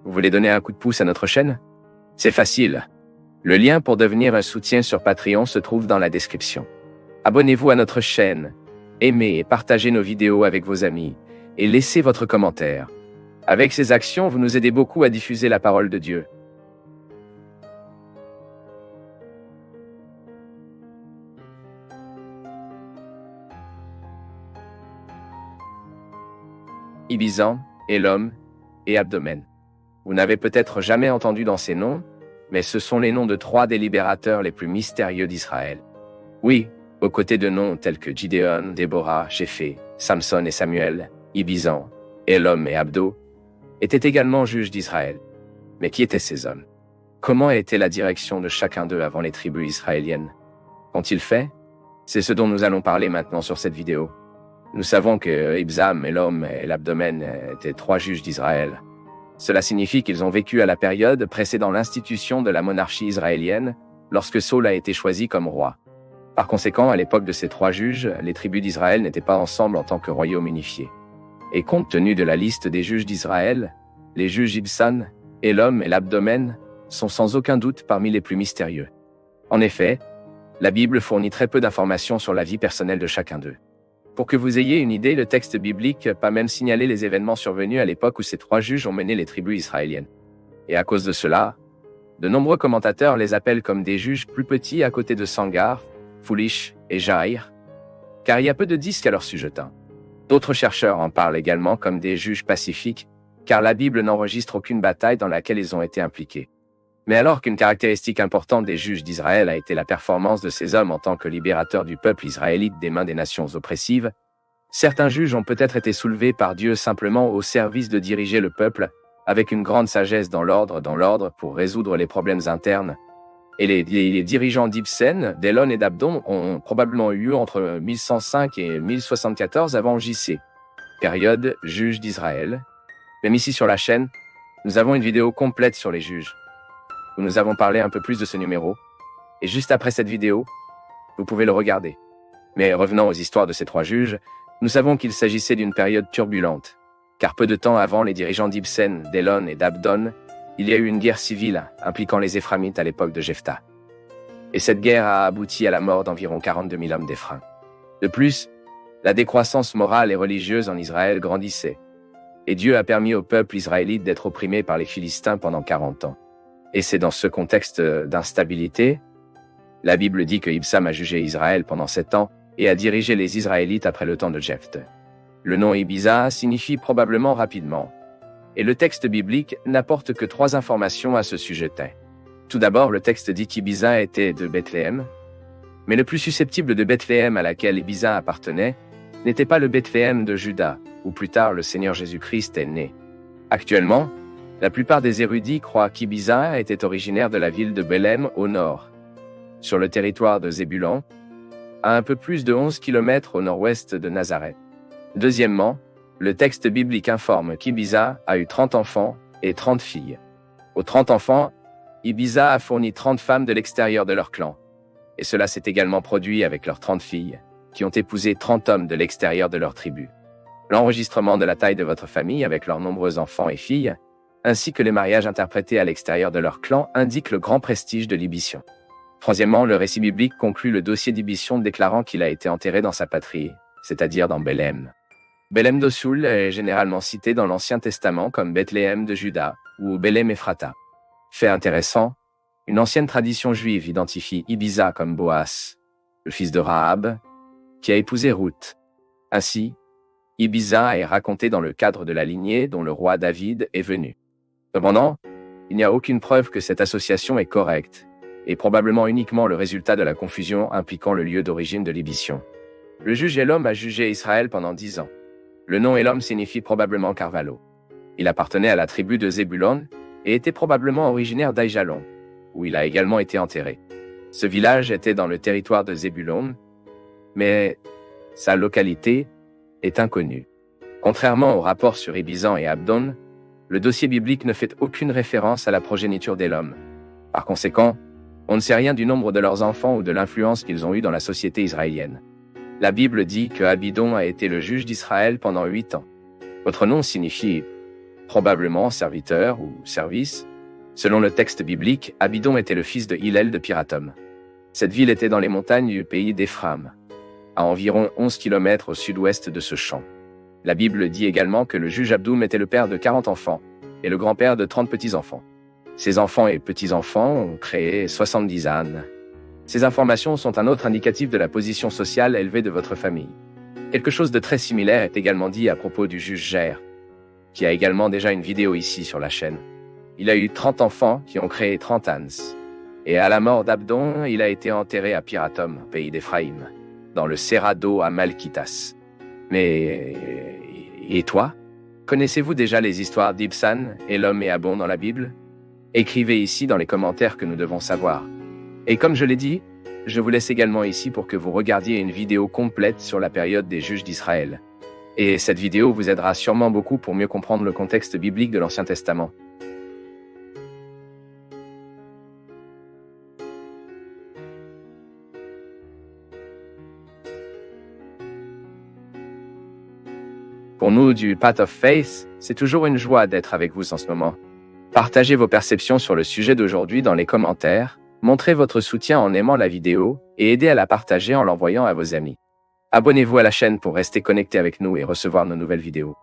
Vous voulez donner un coup de pouce à notre chaîne? C'est facile. Le lien pour devenir un soutien sur Patreon se trouve dans la description. Abonnez-vous à notre chaîne, aimez et partagez nos vidéos avec vos amis, et laissez votre commentaire. Avec ces actions, vous nous aidez beaucoup à diffuser la parole de Dieu. Ibizan, Elom et Abdomen. Vous n'avez peut-être jamais entendu dans ces noms, mais ce sont les noms de 3 des libérateurs les plus mystérieux d'Israël. Oui, aux côtés de noms tels que Gideon, Déborah, Jéphé, Samson et Samuel, Ibizan, Elom et Abdo étaient également juges d'Israël. Mais qui étaient ces hommes? Comment était la direction de chacun d'eux avant les tribus israéliennes? Qu'ont-ils fait? C'est ce dont nous allons parler maintenant sur cette vidéo. Nous savons que Ibzan, Elom et l'Abdomen étaient 3 juges d'Israël. Cela signifie qu'ils ont vécu à la période précédant l'institution de la monarchie israélienne, lorsque Saül a été choisi comme roi. Par conséquent, à l'époque de ces 3 juges, les tribus d'Israël n'étaient pas ensemble en tant que royaume unifié. Et compte tenu de la liste des juges d'Israël, les juges Ibzan, Elom et l'Abdomen sont sans aucun doute parmi les plus mystérieux. En effet, la Bible fournit très peu d'informations sur la vie personnelle de chacun d'eux. Pour que vous ayez une idée, le texte biblique pas même signalé les événements survenus à l'époque où ces 3 juges ont mené les tribus israéliennes. Et à cause de cela, de nombreux commentateurs les appellent comme des juges plus petits à côté de Sangar, Foulish et Jaïr, car il y a peu de disques à leur sujet. D'autres chercheurs en parlent également comme des juges pacifiques, car la Bible n'enregistre aucune bataille dans laquelle ils ont été impliqués. Mais alors qu'une caractéristique importante des juges d'Israël a été la performance de ces hommes en tant que libérateurs du peuple israélite des mains des nations oppressives, certains juges ont peut-être été soulevés par Dieu simplement au service de diriger le peuple avec une grande sagesse dans l'ordre pour résoudre les problèmes internes. Et les dirigeants d'Ibsen, d'Elon et d'Abdon ont probablement eu entre 1105 et 1074 avant JC, période juge d'Israël. Même ici sur la chaîne, nous avons une vidéo complète sur les juges, où nous avons parlé un peu plus de ce numéro, et juste après cette vidéo, vous pouvez le regarder. Mais revenons aux histoires de ces 3 juges, nous savons qu'il s'agissait d'une période turbulente, car peu de temps avant les dirigeants d'Ibsen, d'Elon et d'Abdon, il y a eu une guerre civile impliquant les Éphramites à l'époque de Jephthah. Et cette guerre a abouti à la mort d'environ 42 000 hommes d'Éphraïm. De plus, la décroissance morale et religieuse en Israël grandissait, et Dieu a permis au peuple israélite d'être opprimé par les Philistins pendant 40 ans. Et c'est dans ce contexte d'instabilité, la Bible dit que Ibzan a jugé Israël pendant 7 ans et a dirigé les Israélites après le temps de Jephthah. Le nom Ibzan signifie probablement rapidement, et le texte biblique n'apporte que 3 informations à ce sujet. Tout d'abord, le texte dit qu'Ibzan était de Bethléem, mais le plus susceptible de Bethléem à laquelle Ibzan appartenait n'était pas le Bethléem de Juda, où plus tard le Seigneur Jésus-Christ est né. Actuellement, la plupart des érudits croient qu'Ibzan était originaire de la ville de Belém au nord, sur le territoire de Zébulon, à un peu plus de 11 km au nord-ouest de Nazareth. Deuxièmement, le texte biblique informe qu'Ibzan a eu 30 enfants et 30 filles. Aux 30 enfants, Ibzan a fourni 30 femmes de l'extérieur de leur clan, et cela s'est également produit avec leurs 30 filles, qui ont épousé 30 hommes de l'extérieur de leur tribu. L'enregistrement de la taille de votre famille avec leurs nombreux enfants et filles, ainsi que les mariages interprétés à l'extérieur de leur clan indiquent le grand prestige de Ibzan. Troisièmement, le récit biblique conclut le dossier d'Ibzan déclarant qu'il a été enterré dans sa patrie, c'est-à-dire dans Belém. Belém de Soul est généralement cité dans l'Ancien Testament comme Bethléem de Juda ou Belém Ephrata. Fait intéressant, une ancienne tradition juive identifie Ibzan comme Boas, le fils de Rahab, qui a épousé Ruth. Ainsi, Ibzan est raconté dans le cadre de la lignée dont le roi David est venu. Cependant, il n'y a aucune preuve que cette association est correcte, et probablement uniquement le résultat de la confusion impliquant le lieu d'origine de l'Ibzan. Le juge Elom a jugé Israël pendant 10 ans. Le nom Elom signifie probablement Carvalho. Il appartenait à la tribu de Zébulon et était probablement originaire d'Aïjalon, où il a également été enterré. Ce village était dans le territoire de Zébulon, mais sa localité est inconnue. Contrairement au rapport sur Ibzan et Abdon, le dossier biblique ne fait aucune référence à la progéniture d'Elom. Par conséquent, on ne sait rien du nombre de leurs enfants ou de l'influence qu'ils ont eue dans la société israélienne. La Bible dit que Abidon a été le juge d'Israël pendant 8 ans. Votre nom signifie probablement serviteur ou service. Selon le texte biblique, Abidon était le fils de Hillel de Pirathom. Cette ville était dans les montagnes du pays d'Éphraïm, à environ 11 km au sud-ouest de ce champ. La Bible dit également que le juge Abdoum était le père de 40 enfants et le grand-père de 30 petits-enfants. Ses enfants et petits-enfants ont créé 70 ânes. Ces informations sont un autre indicatif de la position sociale élevée de votre famille. Quelque chose de très similaire est également dit à propos du juge Ger, qui a également déjà une vidéo ici sur la chaîne. Il a eu 30 enfants qui ont créé 30 ânes. Et à la mort d'Abdon, il a été enterré à Pirathom, pays d'Éphraïm, dans le Cerrado à Malkitas. Mais... et toi? Connaissez-vous déjà les histoires d'Ibsan, Elom et Abon dans la Bible? Écrivez ici dans les commentaires que nous devons savoir. Et comme je l'ai dit, je vous laisse également ici pour que vous regardiez une vidéo complète sur la période des juges d'Israël. Et cette vidéo vous aidera sûrement beaucoup pour mieux comprendre le contexte biblique de l'Ancien Testament. Pour nous du Path of Faith, c'est toujours une joie d'être avec vous en ce moment. Partagez vos perceptions sur le sujet d'aujourd'hui dans les commentaires, montrez votre soutien en aimant la vidéo et aidez à la partager en l'envoyant à vos amis. Abonnez-vous à la chaîne pour rester connecté avec nous et recevoir nos nouvelles vidéos.